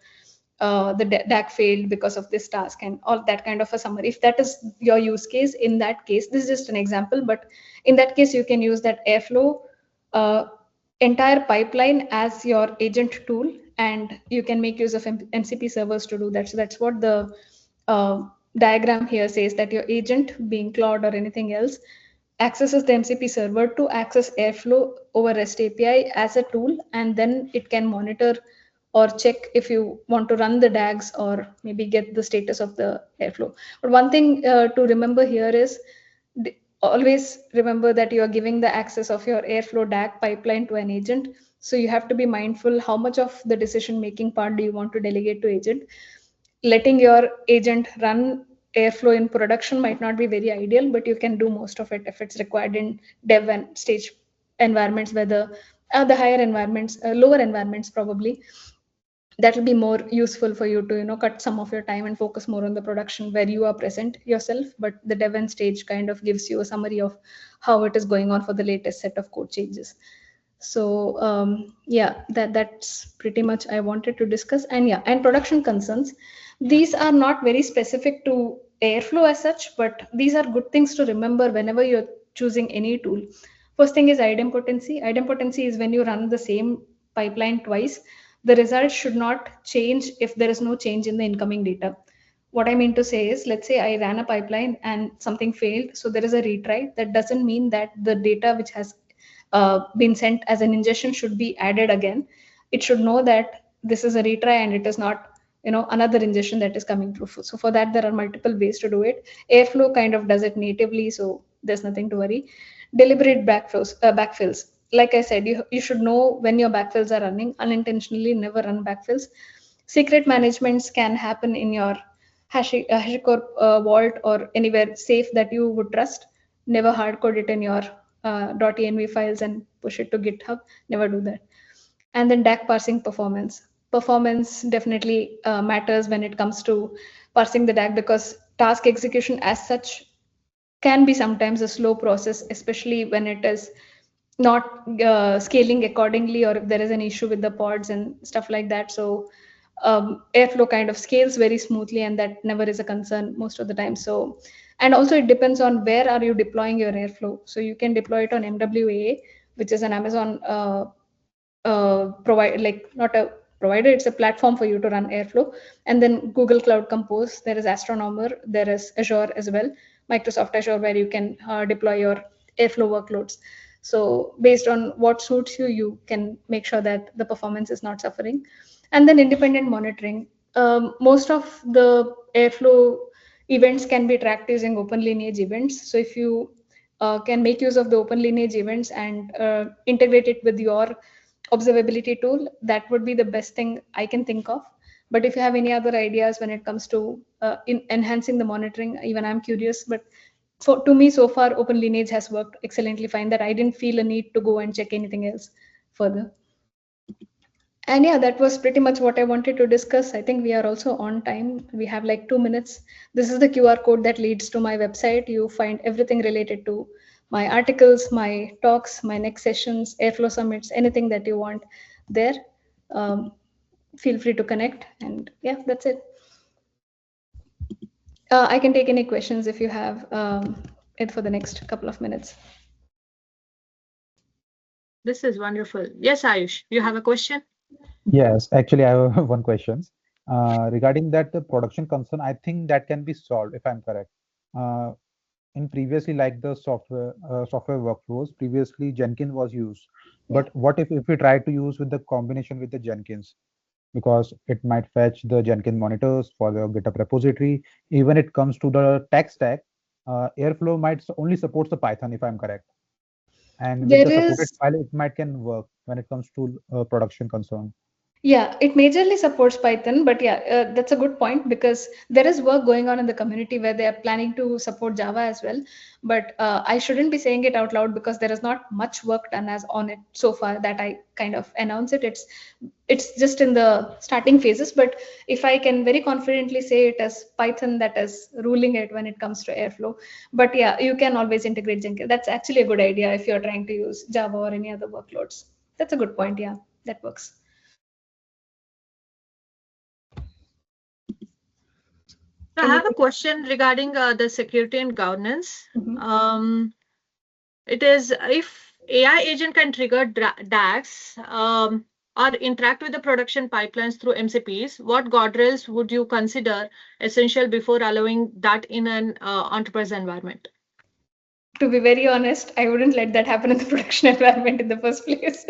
Speaker 2: the DAG failed because of this task and all that kind of a summary. If that is your use case, in that case, this is just an example, but in that case, you can use that Airflow entire pipeline as your agent tool, and you can make use of MCP servers to do that. So that's what the diagram here says, that your agent, being Claude or anything else, accesses the MCP server to access Airflow over REST API as a tool, and then it can monitor or check if you want to run the DAGs or maybe get the status of the Airflow. But one thing to remember here is always remember that you are giving the access of your Airflow DAG pipeline to an agent. So you have to be mindful how much of the decision making part do you want to delegate to agent. Letting your agent run Airflow in production might not be very ideal, but you can do most of it if it's required in dev and stage environments, where the higher environments, lower environments probably, that will be more useful for you to cut some of your time and focus more on the production where you are present yourself. But the dev and stage kind of gives you a summary of how it is going on for the latest set of code changes. So yeah, that's pretty much I wanted to discuss. And yeah, and production concerns, these are not very specific to Airflow as such, but these are good things to remember whenever you're choosing any tool. First thing is idempotency. Idempotency is when you run the same pipeline twice, the results should not change if there is no change in the incoming data. What I mean to say is, let's say I ran a pipeline and something failed, so there is a retry. That doesn't mean that the data which has been sent as an ingestion should be added again. It should know that this is a retry and it is not another ingestion that is coming through. So for that, there are multiple ways to do it. Airflow kind of does it natively, so there's nothing to worry. Deliberate backfills. Like I said, you should know when your backfills are running. Unintentionally never run backfills. Secret managements can happen in your HashiCorp vault or anywhere safe that you would trust. Never hard code it in your .env files and push it to GitHub. Never do that. And then DAG parsing performance. Performance definitely matters when it comes to parsing the DAG, because task execution as such can be sometimes a slow process, especially when it is not scaling accordingly, or if there is an issue with the pods and stuff like that. So Airflow kind of scales very smoothly, and that never is a concern most of the time. So, and also it depends on where are you deploying your Airflow. So you can deploy it on MWAA, which is an Amazon not a provider, it's a platform for you to run Airflow. And then Google Cloud Compose, there is Astronomer, there is Azure as well, Microsoft Azure, where you can deploy your Airflow workloads. So based on what suits you, you can make sure that the performance is not suffering. And then independent monitoring. Most of the Airflow events can be tracked using open lineage events. So if you can make use of the open lineage events and integrate it with your observability tool, that would be the best thing I can think of. But if you have any other ideas when it comes to enhancing the monitoring, even I'm curious. But to me, so far, open lineage has worked excellently fine, that I didn't feel a need to go and check anything else further. And yeah, that was pretty much what I wanted to discuss. I think we are also on time. We have like 2 minutes. This is the QR code that leads to my website. You find everything related to my articles, my talks, my next sessions, Airflow summits, anything that you want there. Feel free to connect. And yeah, that's it. I can take any questions if you have it for the next couple of minutes.
Speaker 1: This is wonderful. Yes, Ayush, you have a question?
Speaker 3: Yes, actually, I have one question. Regarding that, the production concern, I think that can be solved if I'm correct. In previously, like the software workflows, previously Jenkins was used. But what if we try to use with the combination with the Jenkins? Because it might fetch the Jenkins monitors for the GitHub repository. Even it comes to the tech stack, Airflow might only supports the Python if I'm correct. And with the supported file, it might can work when it comes to production concern.
Speaker 2: Yeah, it majorly supports Python, but yeah, that's a good point, because there is work going on in the community where they are planning to support Java as well. But I shouldn't be saying it out loud because there is not much work done as on it so far that I kind of announce it. It's just in the starting phases. But if I can very confidently say it as Python that is ruling it when it comes to Airflow. But yeah, you can always integrate Jenkins. That's actually a good idea if you're trying to use Java or any other workloads. That's a good point. Yeah, that works.
Speaker 1: I have a question regarding the security and governance.
Speaker 2: Mm-hmm.
Speaker 1: It is, if AI agent can trigger DAGs or interact with the production pipelines through MCPs, what guardrails would you consider essential before allowing that in an enterprise environment?
Speaker 2: to be very honest, I wouldn't let that happen in the production environment in the first place.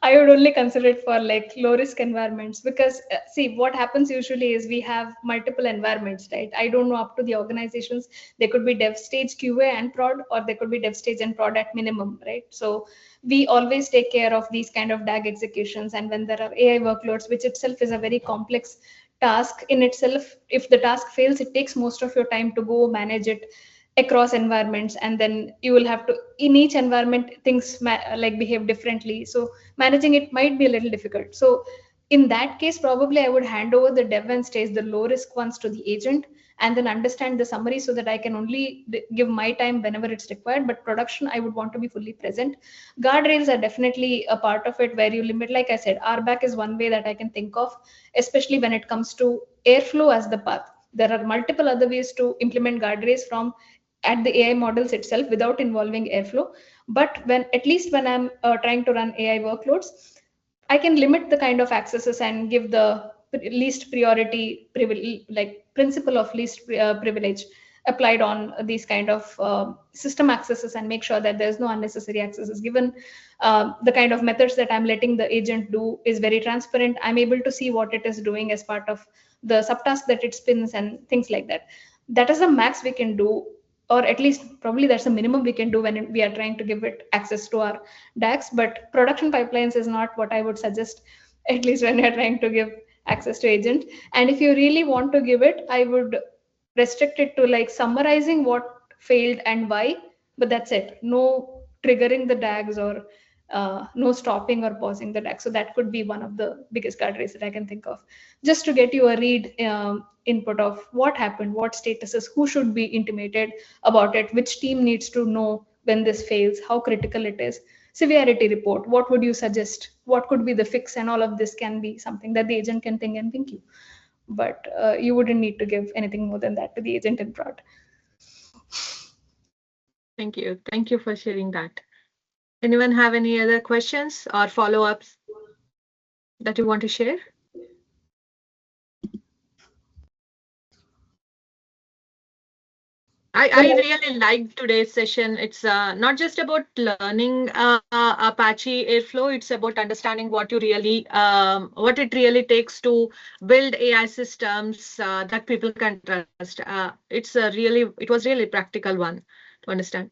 Speaker 2: I would only consider it for like low risk environments because see what happens usually is we have multiple environments, right? I don't know up to the organizations. They could be dev stage QA and prod, or they could be dev stage and prod at minimum, right? So we always take care of these kind of DAG executions. And when there are AI workloads, which itself is a very complex task in itself, if the task fails, it takes most of your time to go manage it across environments, and then you will have to in each environment things like behave differently, so managing it might be a little difficult. So in that case, probably I would hand over the dev and stage, the low risk ones, to the agent, and then understand the summary so that I can only give my time whenever it's required. But production, I would want to be fully present. Guardrails are definitely a part of it, where you limit, like I said, RBAC is one way that I can think of, especially when it comes to Airflow as the path. There are multiple other ways to implement guardrails from at the AI models itself without involving Airflow. But when, at least when I'm trying to run AI workloads, I can limit the kind of accesses and give the least priority like principle of least privilege applied on these kind of system accesses, and make sure that there's no unnecessary accesses given. The kind of methods that I'm letting the agent do is very transparent. I'm able to see what it is doing as part of the subtask that it spins and things like that. That is the max we can do, or at least probably that's the minimum we can do when we are trying to give it access to our DAX. But production pipelines is not what I would suggest, at least when you're trying to give access to agent. And if you really want to give it, I would restrict it to like summarizing what failed and why, but that's it. No triggering the DAGs, or no stopping or pausing the DAG. So that could be one of the biggest guardrails that I can think of, just to get you a read input of what happened, what statuses, who should be intimated about it, which team needs to know when this fails, how critical it is, severity report, what would you suggest, what could be the fix, and all of this can be something that the agent can think and think you. But you wouldn't need to give anything more than that to the agent in prod.
Speaker 1: Thank you. Thank you for sharing that. Anyone have any other questions or follow-ups that you want to share? I really liked today's session. It's not just about learning Apache Airflow. It's about understanding what you really, what it really takes to build AI systems that people can trust. It was really practical one to understand.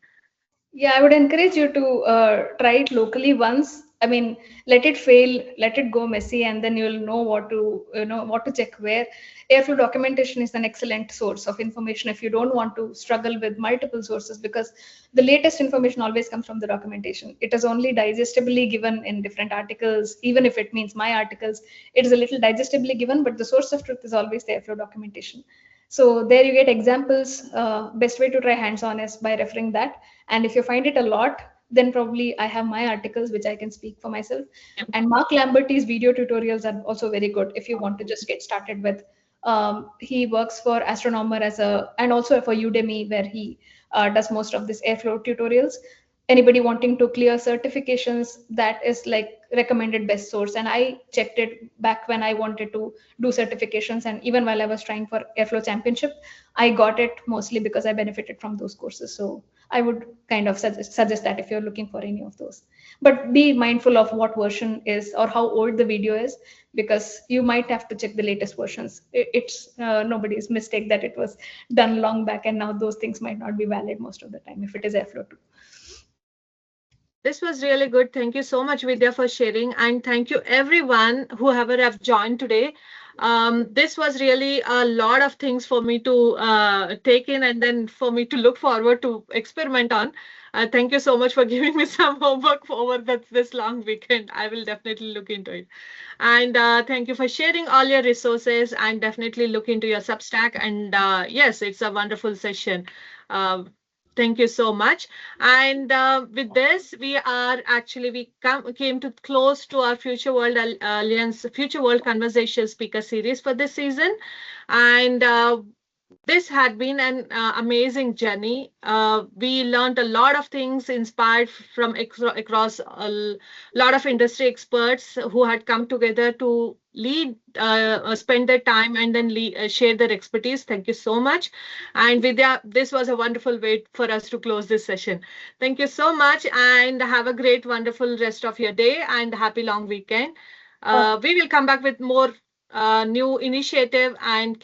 Speaker 2: Yeah, I would encourage you to try it locally once. I mean, let it fail, let it go messy, and then you'll know what to check where. Airflow documentation is an excellent source of information if you don't want to struggle with multiple sources, because the latest information always comes from the documentation. It is only digestibly given in different articles, even if it means my articles. It is a little digestibly given, but the source of truth is always the Airflow documentation. So there you get examples. Best way to try hands-on is by referring that. And if you find it a lot, then probably I have my articles which I can speak for myself. Yep. And Mark Lamberti's video tutorials are also very good if you want to just get started with. He works for Astronomer and also for Udemy, where he does most of this Airflow tutorials. Anybody wanting to clear certifications, that is like recommended best source. And I checked it back when I wanted to do certifications, and even while I was trying for Airflow Championship, I got it mostly because I benefited from those courses. So I would kind of suggest that if you're looking for any of those. But be mindful of what version is or how old the video is, because you might have to check the latest versions. It's nobody's mistake that it was done long back, and now those things might not be valid most of the time if it is Airflow 2.
Speaker 1: This was really good. Thank you so much, Vidya, for sharing. And thank you, everyone, whoever have joined today. This was really a lot of things for me to take in, and then for me to look forward to experiment on. Thank you so much for giving me some homework over this long weekend. I will definitely look into it. And thank you for sharing all your resources, and definitely look into your Substack. And yes, it's a wonderful session. Thank you so much. And with this, we came to close to our Future World Alliance Future World Conversation speaker series for this season. And this had been an amazing journey. We learned a lot of things inspired from across a lot of industry experts who had come together to spend their time and then share their expertise. Thank you so much. And Vidya, this was a wonderful way for us to close this session. Thank you so much, and have a great, wonderful rest of your day and happy long weekend. We will come back with more new initiative, and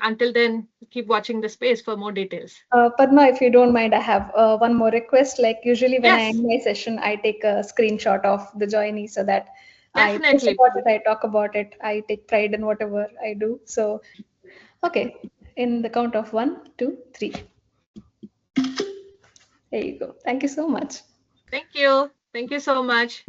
Speaker 1: until then, keep watching the space for more details.
Speaker 2: Padma, if you don't mind, I have one more request. Like usually when I
Speaker 1: Yes,
Speaker 2: end my session, I take a screenshot of the joinee so that I post
Speaker 1: definitely.
Speaker 2: about it, I talk about it, I take pride in whatever I do. So, okay, in the count of 1, 2, 3. There you go. Thank you so much.
Speaker 1: Thank you. Thank you so much.